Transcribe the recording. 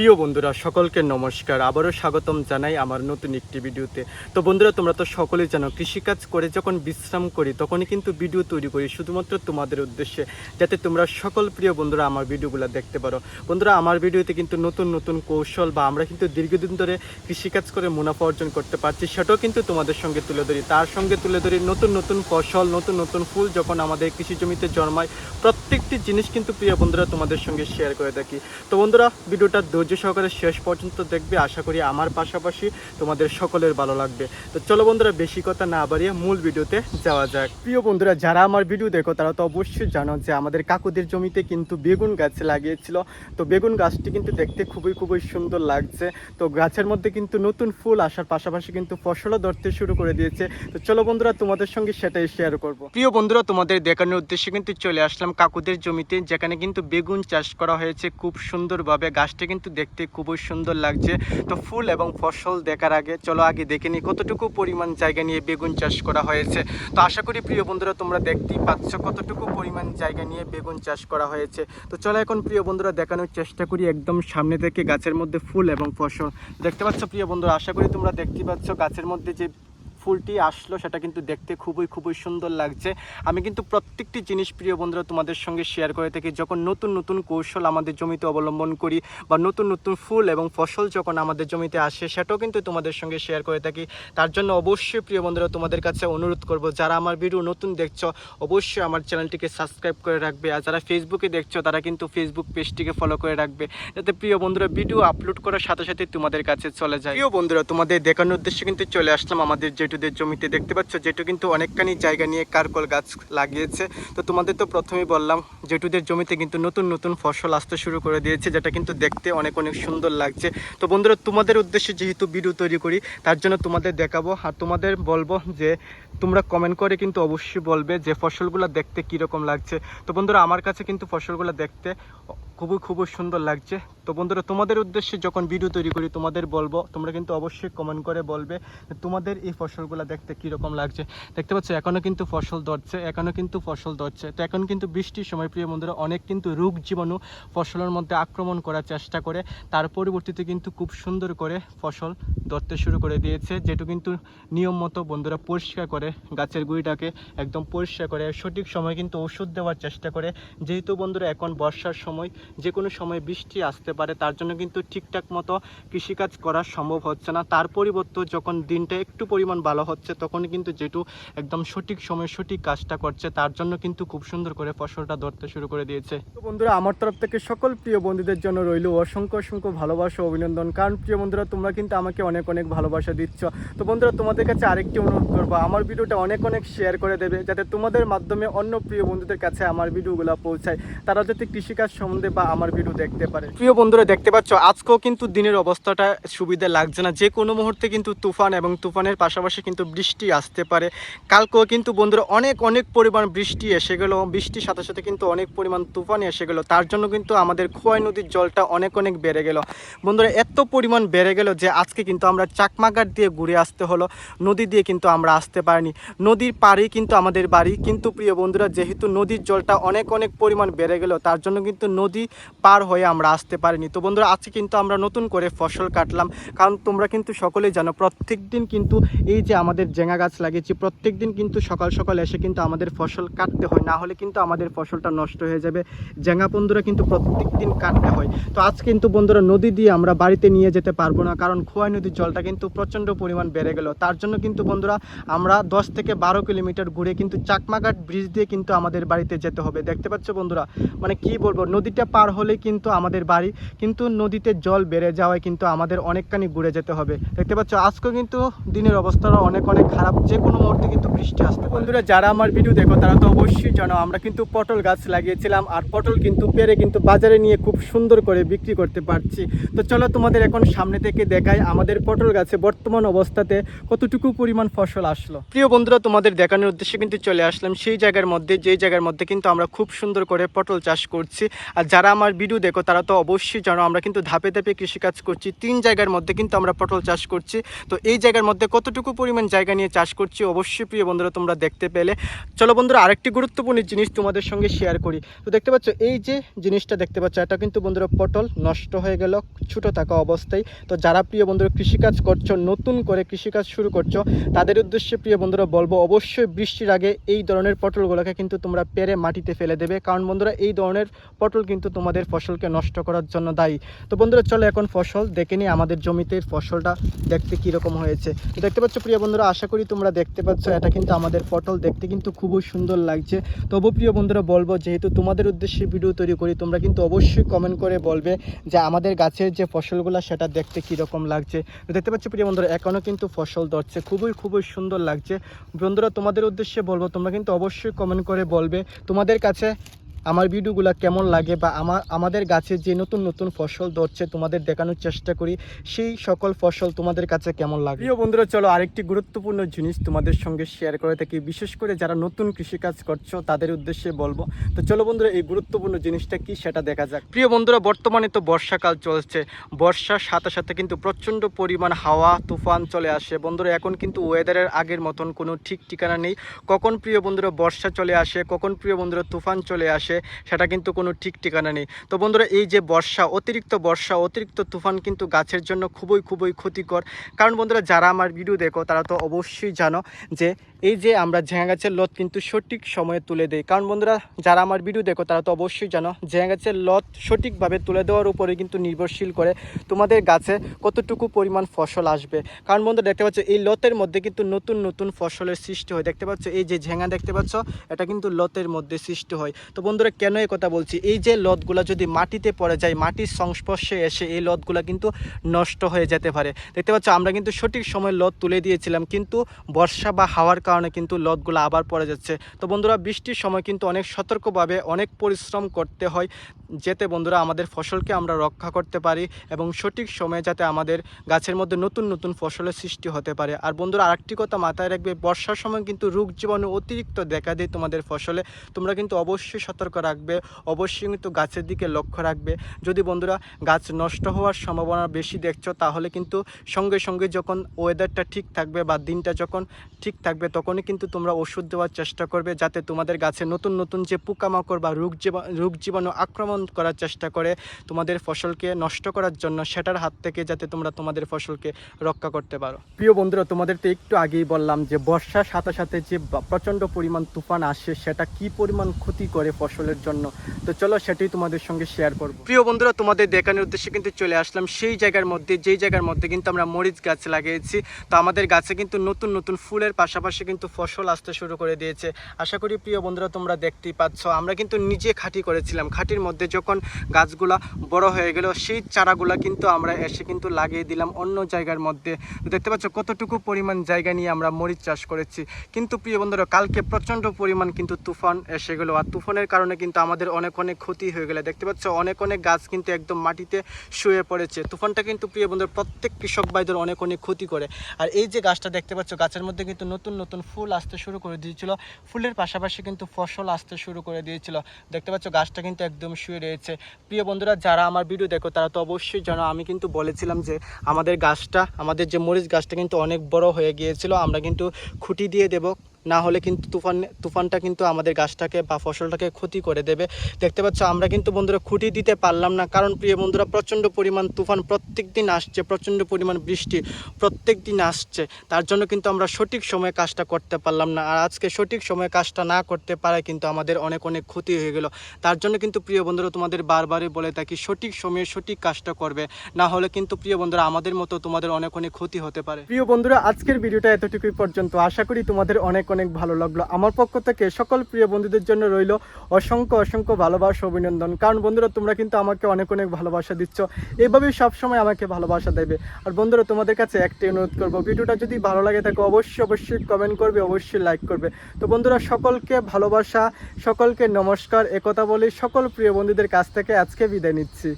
প্রিয় বন্ধুরা সকলকে নমস্কার, আবারও স্বাগতম জানাই আমার নতুন একটি ভিডিওতে। তো বন্ধুরা, তোমরা তো সকলেই জানো কৃষিকাজ করে যখন বিশ্রাম করি তখনই কিন্তু ভিডিও তৈরি করি শুধুমাত্র তোমাদের উদ্দেশ্যে, যাতে তোমরা সকল প্রিয় বন্ধুরা আমার ভিডিওগুলো দেখতে পারো। বন্ধুরা, আমার ভিডিওতে কিন্তু নতুন নতুন কৌশল বা আমরা কিন্তু দীর্ঘদিন ধরে কৃষিকাজ করে মুনাফা অর্জন করতে পারছি সেটাও কিন্তু তোমাদের সঙ্গে তুলে ধরি। তার সঙ্গে তুলে ধরি নতুন নতুন ফসল, নতুন নতুন ফুল যখন আমাদের কৃষি জমিতে জন্মায়, প্রত্যেকটি জিনিস কিন্তু প্রিয় বন্ধুরা তোমাদের সঙ্গে শেয়ার করে থাকি। তো বন্ধুরা, ভিডিওটা ধৈর্য সহকারে শেষ পর্যন্ত দেখবে, আশা করি আমার পাশাপাশি তোমাদের সকলের ভালো লাগবে। তো চলো বন্ধুরা, বেশি কথা না বাড়িয়ে মূল ভিডিওতে যাওয়া যাক। প্রিয় বন্ধুরা, যারা আমার ভিডিও দেখো তারা তো অবশ্যই জানো যে আমাদের কাকুদের জমিতে কিন্তু বেগুন গাছ লাগিয়েছিল। তো বেগুন গাছটি কিন্তু দেখতে খুবই সুন্দর লাগছে। তো গাছের মধ্যে কিন্তু নতুন ফুল আসার পাশাপাশি কিন্তু ফসলও ধরতে শুরু করে দিয়েছে। তো চলো বন্ধুরা, তোমাদের সঙ্গে সেটাই শেয়ার করব। প্রিয় বন্ধুরা, তোমাদের দেখানোর উদ্দেশ্যে কিন্তু চলে আসলাম কাকুদের জমিতে, যেখানে কিন্তু বেগুন চাষ করা হয়েছে খুব সুন্দরভাবে। গাছটা কিন্তু দেখতে খুবই সুন্দর লাগছে। তো ফুল এবং ফসল দেখার আগে চলো আগে দেখে নিই কতটুকু পরিমাণ জায়গা নিয়ে বেগুন চাষ করা হয়েছে। তো আশা করি প্রিয় বন্ধুরা তোমরা দেখতেই পাচ্ছ কতটুকু পরিমাণ জায়গা নিয়ে বেগুন চাষ করা হয়েছে। তো চলো এখন প্রিয় বন্ধুরা দেখানোর চেষ্টা করি একদম সামনে থেকে গাছের মধ্যে ফুল এবং ফসল দেখতে পাচ্ছ। প্রিয় বন্ধুরা, আশা করি তোমরা দেখতে পাচ্ছ গাছের মধ্যে যে ফুলটি আসলো সেটা কিন্তু দেখতে খুবই সুন্দর লাগছে। আমি কিন্তু প্রত্যেকটি জিনিস প্রিয় বন্ধুরা তোমাদের সঙ্গে শেয়ার করে থাকি। যখন নতুন নতুন কৌশল আমাদের জমিতে অবলম্বন করি বা নতুন নতুন ফুল এবং ফসল যখন আমাদের জমিতে আসে সেটাও কিন্তু তোমাদের সঙ্গে শেয়ার করে থাকি। তার জন্য অবশ্যই প্রিয় বন্ধুরা তোমাদের কাছে অনুরোধ করব, যারা আমার ভিডিও নতুন দেখছো অবশ্যই আমার চ্যানেলটিকে সাবস্ক্রাইব করে রাখবে, আর যারা ফেসবুকে দেখছো তারা কিন্তু ফেসবুক পেজটিকে ফলো করে রাখবে, যাতে প্রিয় বন্ধুরা ভিডিও আপলোড করার সাথে সাথে তোমাদের কাছে চলে যায়। প্রিয় বন্ধুরা, তোমাদের দেখানোর উদ্দেশ্যে কিন্তু চলে আসলাম আমাদের জেঠুদের জমিতে। দেখতে পাচ্ছ জেঠু কিন্তু অনেকখানি জায়গা নিয়ে কারকল গাছ লাগিয়েছে। তো তোমাদের তো প্রথমেই বললাম জেঠুদের জমিতে কিন্তু নতুন নতুন ফসল আসতে শুরু করে দিয়েছে, যেটা কিন্তু দেখতে অনেক সুন্দর লাগছে। তো বন্ধুরা, তোমাদের উদ্দেশ্যে যেহেতু ভিডিও তৈরি করি তার জন্য তোমাদের দেখাবো, আর তোমাদের বলবো যে তোমরা কমেন্ট করে কিন্তু অবশ্যই বলবে যে ফসলগুলো দেখতে কীরকম লাগছে। তো বন্ধুরা, আমার কাছে কিন্তু ফসলগুলো দেখতে খুবই সুন্দর লাগছে। তো বন্ধুরা, তোমাদের উদ্দেশ্যে যখন ভিডিও তৈরি করি তোমাদের বলবো, তোমরা কিন্তু অবশ্যই কমেন্ট করে বলবে তোমাদের এই ফসলগুলো দেখতে কীরকম লাগছে। দেখতে পাচ্ছ এখনও কিন্তু ফসল ধরছে, তো এখন কিন্তু বৃষ্টির সময় প্রিয় বন্ধুরা অনেক কিন্তু রোগ জীবাণু ফসলের মধ্যে আক্রমণ করার চেষ্টা করে, তার পরিবর্তিতে কিন্তু খুব সুন্দর করে ফসল ধরতে শুরু করে দিয়েছে। যেটু কিন্তু নিয়ম মতো বন্ধুরা পরিষ্কার করে গাছের গুঁড়িটাকে একদম পরিষ্কার করে সঠিক সময় কিন্তু ওষুধ দেওয়ার চেষ্টা করে। যেহেতু বন্ধুরা এখন বর্ষার সময়, যে কোনো সময় বৃষ্টি আসতে পারে, তার জন্য কিন্তু ঠিকঠাক মতো কৃষিকাজ করা সম্ভব হচ্ছে না। তার পরিবর্তে যখন দিনটা একটু পরিমাণ ভালো হচ্ছে তখন কিন্তু যেটু একদম সঠিক সময়ে সঠিক কাজটা করছে, তার জন্য কিন্তু খুব সুন্দর করে ফসলটা ধরতে শুরু করে দিয়েছে। তো বন্ধুরা, আমার তরফ থেকে সকল প্রিয় বন্ধুদের জন্য রইল অসংখ্য ভালোবাসা, অভিনন্দন। কারণ প্রিয় বন্ধুরা তোমরা কিন্তু আমাকে অনেক ভালোবাসা দিচ্ছ। তো বন্ধুরা, তোমাদের কাছে আরেকটি অনুরোধ করবো, আমার ভিডিওটা অনেক শেয়ার করে দেবে, যাতে তোমাদের মাধ্যমে অন্য প্রিয় বন্ধুদের কাছে আমার ভিডিওগুলো পৌঁছায়, তারা যাতে কৃষিকাজ সম্বন্ধে বা আমার ভিডিও দেখতে পারে। প্রিয় বন্ধুরা, দেখতে পাচ্ছ আজকেও কিন্তু দিনের অবস্থাটা সুবিধা লাগছে না, যে কোনো মুহূর্তে কিন্তু তুফান এবং তুফানের পাশাপাশি কিন্তু বৃষ্টি আসতে পারে। কালকেও কিন্তু বন্ধুরা অনেক পরিমাণ বৃষ্টি এসে গেল, বৃষ্টির সাথে সাথে কিন্তু অনেক পরিমাণ তুফান এসে গেল, তার জন্য কিন্তু আমাদের খোয়াই নদীর জলটা অনেক বেড়ে গেল। বন্ধুরা, এত পরিমাণ বেড়ে গেল যে আজকে কিন্তু আমরা চাকমাঘাট দিয়ে ঘুরে আসতে হলো, নদী দিয়ে কিন্তু আমরা আসতে পারিনি। নদীর পাড়েই কিন্তু আমাদের বাড়ি, কিন্তু প্রিয় বন্ধুরা যেহেতু নদীর জলটা অনেক পরিমাণ বেড়ে গেল, তার জন্য কিন্তু নদী পার হয়ে আমরা আসতে পারিনি। তো বন্ধুরা, আজকে কিন্তু আমরা নতুন করে ফসল কাটলাম, কারণ তোমরা কিন্তু সকলেই জানো প্রত্যেক দিন কিন্তু এই যে আমাদের জেঙ্গা গাছ লাগিয়েছি, প্রত্যেক দিন কিন্তু সকাল এসে কিন্তু আমাদের ফসল কাটতে হয়, না হলে কিন্তু আমাদের ফসলটা নষ্ট হয়ে যাবে। জেঙ্গা বন্ধুরা কিন্তু প্রত্যেক দিন কাটতে হয়। তো আজ কিন্তু বন্ধুরা নদী দিয়ে আমরা বাড়িতে নিয়ে যেতে পারবো না, কারণ খোয়াই নদীর জলটা কিন্তু প্রচণ্ড পরিমাণ বেড়ে গেল। তার জন্য কিন্তু বন্ধুরা আমরা 10 থেকে 12 কিলোমিটার ঘুরে কিন্তু চাকমাঘাট ব্রিজ দিয়ে কিন্তু আমাদের বাড়িতে যেতে হবে। দেখতে পাচ্ছ বন্ধুরা, মানে কি বলবো, নদীটা পার হলেই কিন্তু আমাদের বাড়ি, কিন্তু নদীতে জল বেড়ে যাওয়ায় কিন্তু আমাদের অনেকখানি ঘুরে যেতে হবে। দেখতে পাচ্ছ আজকেও কিন্তু দিনের অবস্থাটা অনেক খারাপ, যে কোনো মুহূর্তে কিন্তু বৃষ্টি আসতে। বন্ধুরা, যারা আমার ভিডিও দেখো তারা তো অবশ্যই জানো আমরা কিন্তু পটল গাছ লাগিয়েছিলাম, আর পটল কিন্তু পেরে কিন্তু বাজারে নিয়ে খুব সুন্দর করে বিক্রি করতে পারছি। তো চলো তোমাদের এখন সামনে থেকে দেখাই আমাদের পটল গাছে বর্তমান অবস্থাতে কতটুকু পরিমাণ ফসল আসলো। প্রিয় বন্ধুরা, তোমাদের দেখানোর উদ্দেশ্যে কিন্তু চলে আসলাম সেই জায়গার মধ্যে, যেই জায়গার মধ্যে কিন্তু আমরা খুব সুন্দর করে পটল চাষ করছি। আর যারা যারা আমার ভিডিও দেখো তারা তো অবশ্যই জানো আমরা কিন্তু ধাপে ধাপে কৃষিকাজ করছি। 3 জায়গার মধ্যে কিন্তু আমরা পটল চাষ করছি। তো এই জায়গার মধ্যে কতটুকু পরিমাণ জায়গা নিয়ে চাষ করছি অবশ্যই প্রিয় বন্ধুরা তোমরা দেখতে পেলে। চলো বন্ধুরা আরেকটি গুরুত্বপূর্ণ জিনিস তোমাদের সঙ্গে শেয়ার করি। তো দেখতে পাচ্ছ এই যে জিনিসটা দেখতে পাচ্ছ, এটা কিন্তু বন্ধুরা পটল নষ্ট হয়ে গেল ছোটো থাকা অবস্থায়। তো যারা প্রিয় বন্ধুরা কৃষিকাজ করছো, নতুন করে কৃষিকাজ শুরু করছো, তাদের উদ্দেশ্যে প্রিয় বন্ধুরা বলবো অবশ্যই বৃষ্টির আগে এই ধরনের পটলগুলোকে কিন্তু তোমরা পেরে মাটিতে ফেলে দেবে, কারণ বন্ধুরা এই ধরনের পটল কিন্তু তোমাদের ফসলকে নষ্ট করার জন্য দায়ী। তো বন্ধুরা চলো এখন ফসল দেখে নিই আমাদের জমিতে ফসলটা দেখতে কীরকম হয়েছে। তো দেখতে পাচ্ছ প্রিয় বন্ধুরা, আশা করি তোমরা দেখতে পাচ্ছ এটা কিন্তু আমাদের পটল দেখতে কিন্তু খুবই সুন্দর লাগছে। তবু প্রিয় বন্ধুরা বলবো, যেহেতু তোমাদের উদ্দেশ্যে ভিডিও তৈরি করি, তোমরা কিন্তু অবশ্যই কমেন্ট করে বলবে যে আমাদের গাছের যে ফসলগুলো সেটা দেখতে কীরকম লাগছে। তো দেখতে পাচ্ছ প্রিয় বন্ধুরা এখনও কিন্তু ফসল ধরছে, খুবই সুন্দর লাগছে। বন্ধুরা তোমাদের উদ্দেশ্যে বলবো তোমরা কিন্তু অবশ্যই কমেন্ট করে বলবে তোমাদের কাছে আমার ভিডিওগুলো কেমন লাগে, বা আমাদের গাছে যে নতুন নতুন ফসল ধরছে তোমাদের দেখানোর চেষ্টা করি, সেই সকল ফসল তোমাদের কাছে কেমন লাগে। প্রিয় বন্ধুরা চলো আরেকটি গুরুত্বপূর্ণ জিনিস তোমাদের সঙ্গে শেয়ার করে থাকি, বিশেষ করে যারা নতুন কৃষিকাজ করছো তাদের উদ্দেশ্যে বলবো। তো চলো বন্ধুরা এই গুরুত্বপূর্ণ জিনিসটা কি সেটা দেখা যাক। প্রিয় বন্ধুরা বর্তমানে তো বর্ষাকাল চলছে, বর্ষার সাথে সাথে কিন্তু প্রচণ্ড পরিমাণ হাওয়া তুফান চলে আসে। বন্ধুরা এখন কিন্তু ওয়েদারের আগের মতন কোনো ঠিক ঠিকানা নেই, কখন প্রিয় বন্ধুরা বর্ষা চলে আসে, কখন প্রিয় বন্ধুরা তুফান চলে আসে সেটা কিন্তু কোনো ঠিক ঠিকানা নেই। তো বন্ধুরা এই যে বর্ষা, অতিরিক্ত তুফান কিন্তু গাছের জন্য খুবই ক্ষতিকর। কারণ বন্ধুরা যারা আমার ভিডিও দেখো তারা তো অবশ্যই জানো যে এই যে আমরা ঝিঙা গাছের লত কিন্তু সঠিক সময়ে তুলে দেই। কারণ বন্ধুরা যারা আমার ভিডিও দেখো তারা তো অবশ্যই জানো ঝিঙা গাছের লত সঠিকভাবে তুলে দেওয়ার উপরে কিন্তু নির্ভরশীল করে তোমাদের গাছে কতটুকু পরিমাণ ফসল আসবে। কারণ বন্ধুরা দেখতে পাচ্ছ এই লতের মধ্যে কিন্তু নতুন ফসলের সৃষ্টি হয়। দেখতে পাচ্ছ এই যে ঝিঙা দেখতে পাচ্ছ, এটা কিন্তু লতের মধ্যে সৃষ্টি হয়। তো বন্ধুরা কেন এই কথা বলছি, এই যে লতগুলা যদি মাটিতে পড়ে যায়, মাটির সংস্পর্শে এসে এই লতগুলা কিন্তু নষ্ট হয়ে যেতে পারে। দেখতে পাচ্ছ আমরা কিন্তু সঠিক সময় লত তুলে দিয়েছিলাম, কিন্তু বর্ষা বা হাওয়ার কারণে কিন্তু লতগুলো আবার পড়ে যাচ্ছে। তো বন্ধুরা বৃষ্টির সময় কিন্তু অনেক সতর্কভাবে অনেক পরিশ্রম করতে হয়, যাতে বন্ধুরা আমাদের ফসলকে আমরা রক্ষা করতে পারি এবং সঠিক সময়ে যাতে আমাদের গাছের মধ্যে নতুন ফসলের সৃষ্টি হতে পারে। আর বন্ধুরা আরেকটি কথা মাথায় রাখবে, বর্ষার সময় কিন্তু রোগ জীবাণু অতিরিক্ত দেখা দেয় তোমাদের ফসলে। তোমরা কিন্তু অবশ্যই সতর্ক রাখবে, অবশ্যই কিন্তু গাছের দিকে লক্ষ্য রাখবে। যদি বন্ধুরা গাছ নষ্ট হওয়ার সম্ভাবনা বেশি দেখছো, তাহলে কিন্তু সঙ্গে যখন ওয়েদারটা ঠিক থাকবে বা দিনটা যখন ঠিক থাকবে তখনই কিন্তু তোমরা ওষুধ দেওয়ার চেষ্টা করবে, যাতে তোমাদের গাছে নতুন যে পোকামাকড় বা রোগ জীবাণু আক্রমণ করার চেষ্টা করে তোমাদের ফসলকে নষ্ট করার জন্য, সেটার হাত থেকে যাতে তোমরা তোমাদের ফসলকে রক্ষা করতে পারো। প্রিয় বন্ধুরা তোমাদের তো একটু আগেই বললাম যে বর্ষার সাথে সাথে যে প্রচণ্ড পরিমাণ তুফান আসে সেটা কি পরিমাণ ক্ষতি করে ফসলের জন্য। তো চলো সেটাই তোমাদের সঙ্গে শেয়ার করব। প্রিয় বন্ধুরা তোমাদের দেখানোর উদ্দেশ্যে কিন্তু চলে আসলাম সেই জায়গার মধ্যে, যেই জায়গার মধ্যে কিন্তু আমরা মরিচ গাছ লাগিয়েছি। তো আমাদের গাছে কিন্তু নতুন ফুলের পাশাপাশি কিন্তু ফসল আসতে শুরু করে দিয়েছে। আশা করি প্রিয় বন্ধুরা তোমরা দেখতেই পাচ্ছ, আমরা কিন্তু নিজে খাঁটি করেছিলাম। খাঁটির মধ্যে যখন গাছগুলা বড় হয়ে গেল, সেই চারাগুলা কিন্তু আমরা এসে কিন্তু লাগিয়ে দিলাম অন্য জায়গার মধ্যে। দেখতে পাচ্ছ কতটুকু পরিমাণ জায়গা নিয়ে আমরা মরিচ চাষ করেছি। কিন্তু প্রিয় বন্ধুরা কালকে প্রচণ্ড পরিমাণ কিন্তু তুফান এসে গেলো, আর তুফানের কারণে কিন্তু আমাদের অনেক ক্ষতি হয়ে গেলে। দেখতে পাচ্ছ অনেক গাছ কিন্তু একদম মাটিতে শুয়ে পড়েছে। তুফানটা কিন্তু প্রিয় বন্ধুরা প্রত্যেক কৃষক ভাইদের অনেক ক্ষতি করে। আর এই যে গাছটা দেখতে পাচ্ছ, গাছের মধ্যে কিন্তু নতুন ফুল আসতে শুরু করে দিয়েছিল, ফুলের পাশাপাশি কিন্তু ফসল আসতে শুরু করে দিয়েছিল। দেখতে পাচ্ছ গাছটা কিন্তু একদম শুয়ে রয়েছে। প্রিয় বন্ধুরা যারা আমার ভিডিও দেখো তারা তো অবশ্যই জানো আমি কিন্তু বলেছিলাম যে আমাদের যে মরিচ গাছটা কিন্তু অনেক বড় হয়ে গিয়েছিল, আমরা কিন্তু খুঁটি দিয়ে দেবো, না হলে কিন্তু তুফানটা কিন্তু আমাদের গাছটাকে বা ফসলটাকে ক্ষতি করে দেবে। দেখতে পাচ্ছ আমরা কিন্তু বন্ধুরা খুঁটি দিতে পারলাম না, কারণ প্রিয় বন্ধুরা প্রচণ্ড পরিমাণ তুফান প্রত্যেক দিন আসছে, প্রচণ্ড পরিমাণ বৃষ্টি প্রত্যেক দিন আসছে। তার জন্য কিন্তু আমরা সঠিক সময়ে কাজটা করতে পারলাম না। আর আজকে সঠিক সময়ে কাজটা না করতে পারায় কিন্তু আমাদের অনেক ক্ষতি হয়ে গেল। তার জন্য কিন্তু প্রিয় বন্ধুরা তোমাদের বারবারই বলে থাকি সঠিক সময়ে সঠিক কাজটা করবে, না হলে কিন্তু প্রিয় বন্ধুরা আমাদের মতো তোমাদের অনেক ক্ষতি হতে পারে। প্রিয় বন্ধুরা আজকের ভিডিওটা এতটুকুই পর্যন্ত। আশা করি তোমাদের অনেক ভালো লাগলো। আমার পক্ষ থেকে সকল প্রিয় বন্ধুদের জন্য রইল অসংখ্য ভালোবাসা অভিনন্দন। কারণ বন্ধুরা তোমরা কিন্তু আমাকে অনেক ভালোবাসা দিচ্ছ, এভাবেই সবসময় আমাকে ভালোবাসা দেবে। আর বন্ধুরা তোমাদের কাছে একটাই অনুরোধ করবো, ভিডিওটা যদি ভালো লাগে থাকে অবশ্যই কমেন্ট করবে, অবশ্যই লাইক করবে। তো বন্ধুরা সকলকে ভালোবাসা, সকলকে নমস্কার একথা বলি সকল প্রিয় বন্ধুদের কাছ থেকে আজকে বিদায় নিচ্ছি।